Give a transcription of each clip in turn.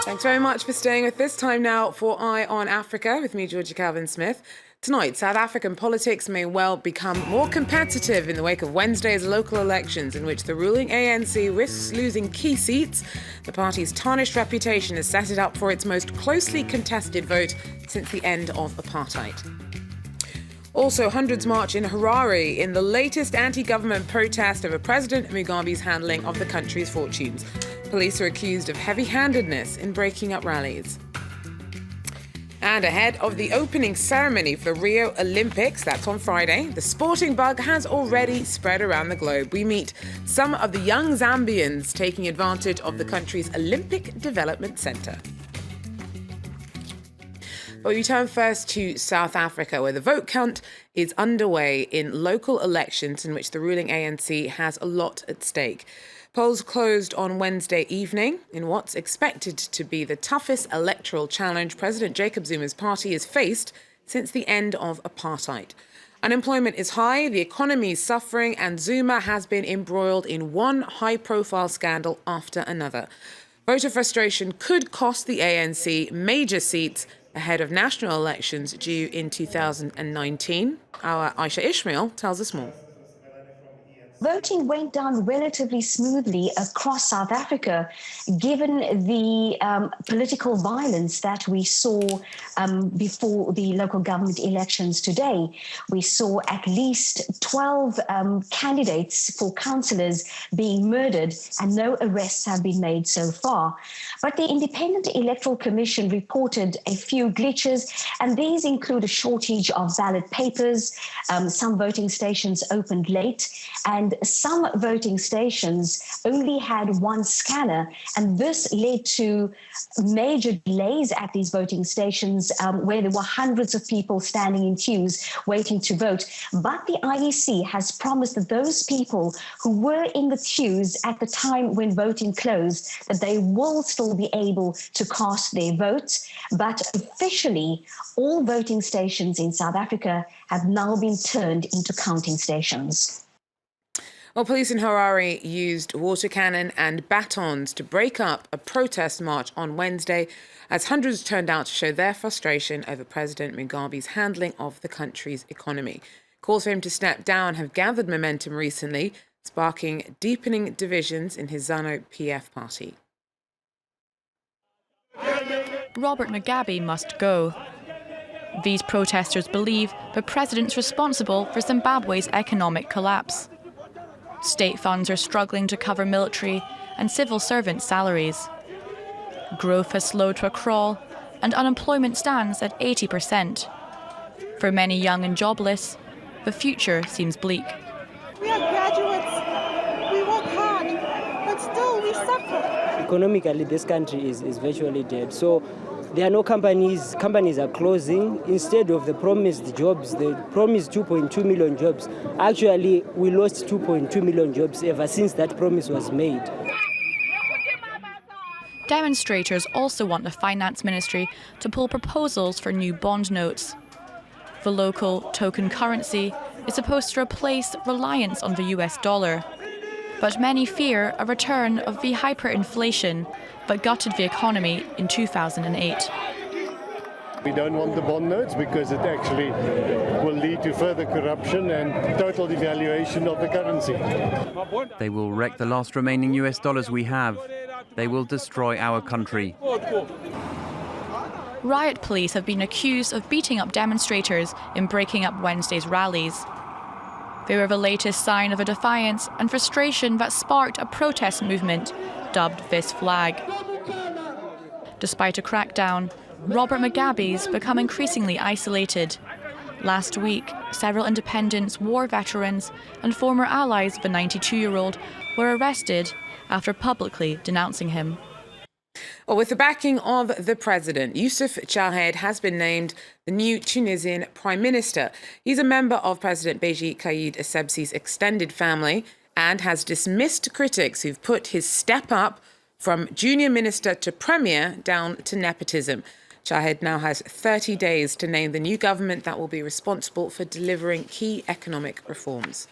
Thanks very much for staying with us. Time now for Eye on Africa with me, Georgia Calvin-Smith. Tonight, South African politics may well become more competitive in the wake of Wednesday's local elections, in which the ruling ANC risks losing key seats. The party's tarnished reputation has set it up for its most closely contested vote since the end of apartheid. Also, hundreds march in Harare in the latest anti-government protest over President Mugabe's handling of the country's fortunes. Police are accused of heavy-handedness in breaking up rallies. And ahead of the opening ceremony for the Rio Olympics, that's on Friday, the sporting bug has already spread around the globe. We meet some of the young Zambians taking advantage of the country's Olympic Development Centre. But we turn first to South Africa, where the vote count is underway in local elections in which the ruling ANC has a lot at stake. Polls closed on Wednesday evening in what's expected to be the toughest electoral challenge President Jacob Zuma's party has faced since the end of apartheid. Unemployment is high, the economy is suffering, and Zuma has been embroiled in one high-profile scandal after another. Voter frustration could cost the ANC major seats ahead of national elections due in 2019. Our Aisha Ishmael tells us more. Voting went down relatively smoothly across South Africa, given the political violence that we saw before the local government elections today. We saw at least 12 candidates for councillors being murdered, and no arrests have been made so far. But the Independent Electoral Commission reported a few glitches, and these include a shortage of ballot papers, some voting stations opened late, and some voting stations only had one scanner, and this led to major delays at these voting stations where there were hundreds of people standing in queues waiting to vote. But the IEC has promised that those people who were in the queues at the time when voting closed, that they will still be able to cast their vote. But officially, all voting stations in South Africa have now been turned into counting stations. Well, police in Harare used water cannon and batons to break up a protest march on Wednesday as hundreds turned out to show their frustration over President Mugabe's handling of the country's economy. Calls for him to step down have gathered momentum recently, sparking deepening divisions in his ZANU-PF party. Robert Mugabe must go. These protesters believe the president's responsible for Zimbabwe's economic collapse. State funds are struggling to cover military and civil servant salaries. Growth has slowed to a crawl, and unemployment stands at 80%. For many young and jobless, the future seems bleak. We are graduates, we work hard, but still we suffer. Economically, this country is virtually dead. So there are no companies. Companies are closing. Instead of the promised jobs, the promised 2.2 million jobs, actually we lost 2.2 million jobs ever since that promise was made. Demonstrators also want the finance ministry to pull proposals for new bond notes. The local token currency is supposed to replace reliance on the US dollar. But many fear a return of the hyperinflation that gutted the economy in 2008. We don't want the bond notes because it actually will lead to further corruption and total devaluation of the currency. They will wreck the last remaining US dollars we have. They will destroy our country. Riot police have been accused of beating up demonstrators in breaking up Wednesday's rallies. They were the latest sign of a defiance and frustration that sparked a protest movement dubbed This Flag. Despite a crackdown, Robert Mugabe's become increasingly isolated. Last week, several independents, war veterans, and former allies of the 92-year-old were arrested after publicly denouncing him. Well, with the backing of the president, Youssef Chahed has been named the new Tunisian prime minister. He's a member of President Beji Caid Essebsi's extended family and has dismissed critics who've put his step up from junior minister to premier down to nepotism. Chahed now has 30 days to name the new government that will be responsible for delivering key economic reforms.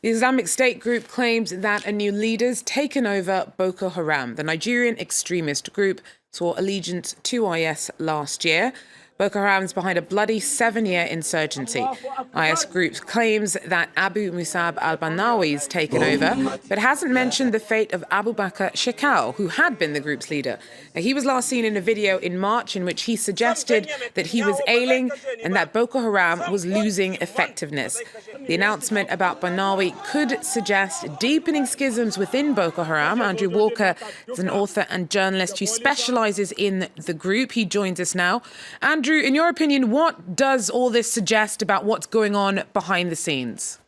The Islamic State group claims that a new leader's taken over Boko Haram. The Nigerian extremist group swore allegiance to IS last year. Boko Haram is behind a bloody 7-year insurgency. IS group claims that Abu Musab al-Banawi's taken over, but hasn't mentioned the fate of Abu Bakr Shekau, who had been the group's leader. Now, he was last seen in a video in March in which he suggested that he was ailing and that Boko Haram was losing effectiveness. The announcement about Banawi could suggest deepening schisms within Boko Haram. Andrew Walker is an author and journalist who specialises in the group. He joins us now. Andrew, in your opinion, what does all this suggest about what's going on behind the scenes?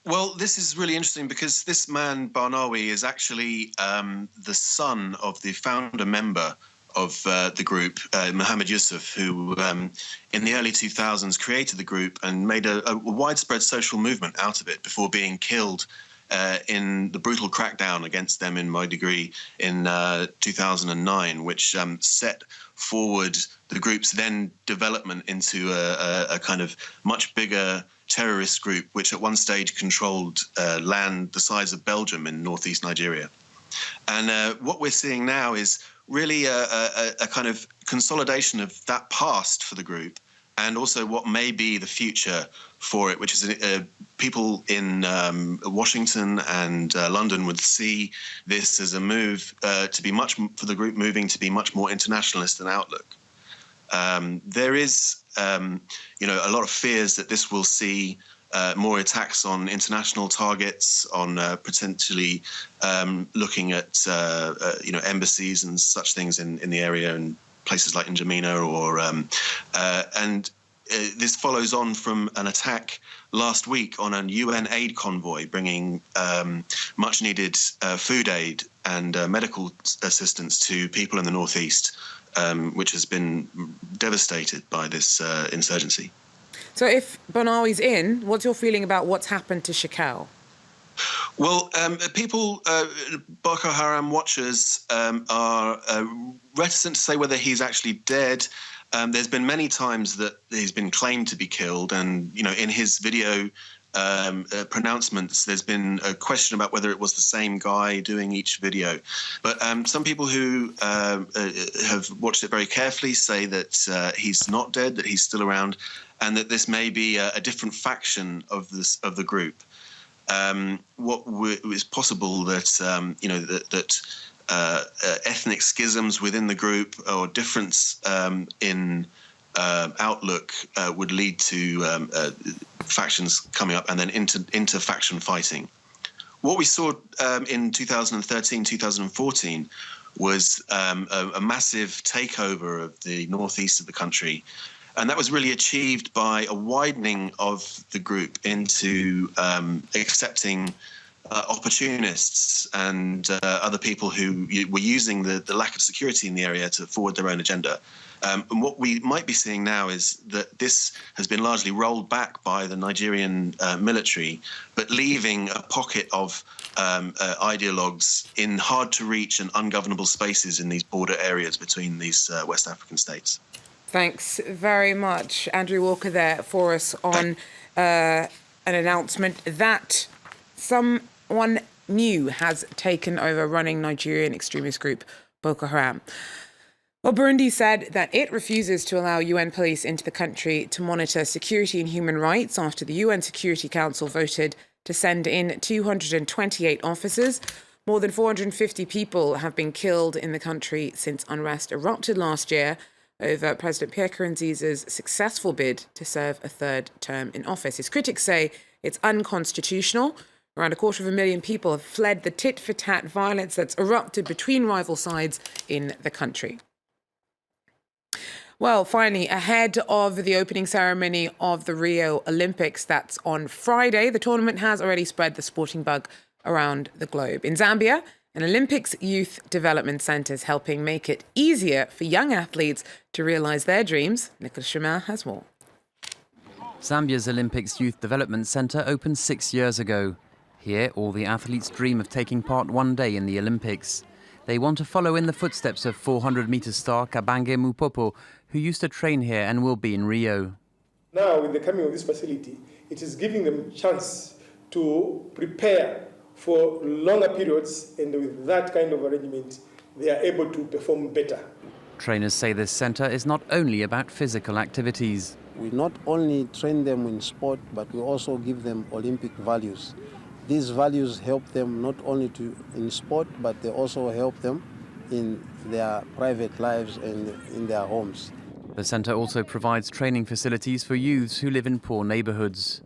Well, this is really interesting because this man, Barnawi, is actually the son of the founder member of the group, Mohammed Yusuf, who in the early 2000s created the group and made a widespread social movement out of it before being killed in the brutal crackdown against them in Maiduguri in 2009, which set forward the group's then development into a kind of much bigger terrorist group, which at one stage controlled land the size of Belgium in northeast Nigeria. And what we're seeing now is really a kind of consolidation of that past for the group, and also what may be the future for it, which is people in Washington and London would see this as a move to be much, for the group moving to be much more internationalist in outlook. There is, a lot of fears that this will see more attacks on international targets, on potentially looking at, embassies and such things in the area, and places like N'Djamena, and this follows on from an attack last week on a UN aid convoy bringing much needed food aid and medical assistance to people in the northeast, which has been devastated by this insurgency. So if Banawi's in, what's your feeling about what's happened to Shekau? Well, people, Boko Haram watchers, are reticent to say whether he's actually dead. There's been many times that he's been claimed to be killed, and in his video pronouncements, there's been a question about whether it was the same guy doing each video. But some people who have watched it very carefully say that he's not dead, that he's still around, and that this may be a different faction of the group. It's possible that ethnic schisms within the group or difference in outlook would lead to factions coming up and then inter-faction fighting. What we saw in 2013, 2014 was a massive takeover of the northeast of the country. And that was really achieved by a widening of the group into accepting opportunists and other people who were using the lack of security in the area to forward their own agenda. And what we might be seeing now is that this has been largely rolled back by the Nigerian military, but leaving a pocket of ideologues in hard-to-reach and ungovernable spaces in these border areas between these West African states. Thanks very much, Andrew Walker, there for us on an announcement that someone new has taken over running Nigerian extremist group Boko Haram. Well, Burundi said that it refuses to allow UN police into the country to monitor security and human rights after the UN Security Council voted to send in 228 officers. More than 450 people have been killed in the country since unrest erupted last year over President Pierre Nkurunziza's successful bid to serve a third term in office. His critics say it's unconstitutional. Around 250,000 people have fled the tit-for-tat violence that's erupted between rival sides in the country. Well, finally, ahead of the opening ceremony of the Rio Olympics, that's on Friday, the tournament has already spread the sporting bug around the globe. In Zambia, an Olympics Youth Development Centre is helping make it easier for young athletes to realise their dreams. Nicholas Chemin has more. Zambia's Olympics Youth Development Centre opened 6 years ago. Here, all the athletes dream of taking part one day in the Olympics. They want to follow in the footsteps of 400-metre star Kabange Mupopo, who used to train here and will be in Rio. Now, with the coming of this facility, it is giving them a chance to prepare for longer periods, and with that kind of arrangement, they are able to perform better. Trainers say this centre is not only about physical activities. We not only train them in sport, but we also give them Olympic values. These values help them not only in sport, but they also help them in their private lives and in their homes. The centre also provides training facilities for youths who live in poor neighbourhoods.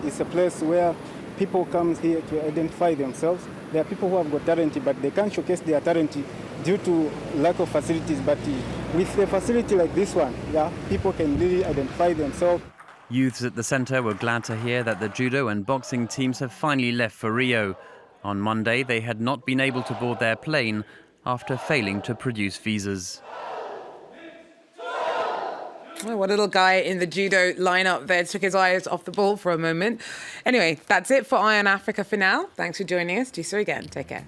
It's a place where people come here to identify themselves. There are people who have got talent, but they can't showcase their talent due to lack of facilities. But with a facility like this one, people can really identify themselves. Youths at the centre were glad to hear that the judo and boxing teams have finally left for Rio. On Monday, they had not been able to board their plane after failing to produce visas. Oh, what little guy in the judo lineup there took his eyes off the ball for a moment. Anyway, that's it for Eye on Africa for now. Thanks for joining us. Do so again. Take care.